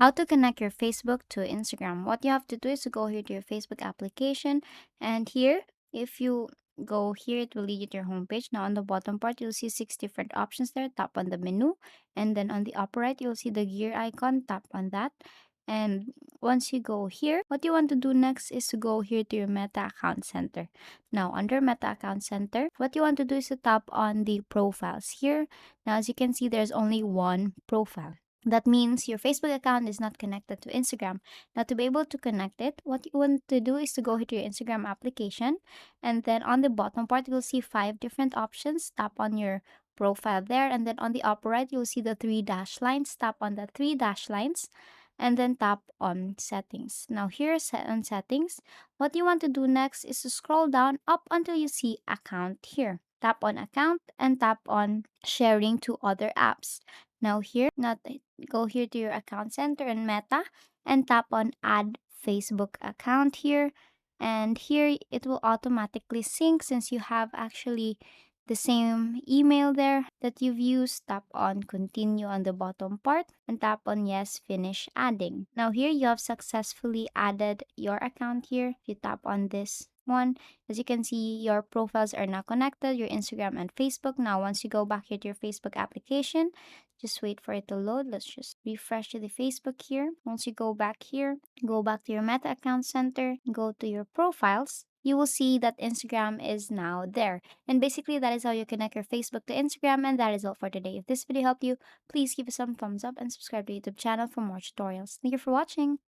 How to connect your Facebook to Instagram. What you have to do is to go here to your Facebook application, and here, if you go here, it will lead you to your homepage. Now on the bottom part, you'll see six different options there. Tap on the menu, and then on the upper right, you'll see the gear icon. Tap on that. And once you go here, what you want to do next is to go here to your Meta Account Center. Now, under Meta Account Center, what you want to do is to tap on the profiles here. Now, as you can see, there's only one profile. That means your Facebook account is not connected to Instagram. Now, to be able to connect it, what you want to do is to go here to your Instagram application, and then on the bottom part, you'll see five different options. Tap on your profile there, and then on the upper right, you'll see the three dash lines. Tap on the three dash lines, and then tap on settings. Now, here set on settings, what you want to do next is to scroll down up until you see account here. Tap on account and tap on sharing to other apps. Now here, not go here to your account center and Meta and tap on add Facebook account here. And here it will automatically sync since you have actually the same email there that you've used. Tap on continue on the bottom part and tap on yes, finish adding. Now here you have successfully added your account here. If you tap on this one, as you can see, your profiles are now connected, your Instagram and Facebook. Now once you go back here to your Facebook application, just wait for it to load. Let's just refresh to the Facebook here. Once you go back here, go back to your Meta Account Center, go to your profiles. You will see that Instagram is now there. And basically, that is how you connect your Facebook to Instagram. And that is all for today. If this video helped you, please give us some thumbs up and subscribe to the YouTube channel for more tutorials. Thank you for watching.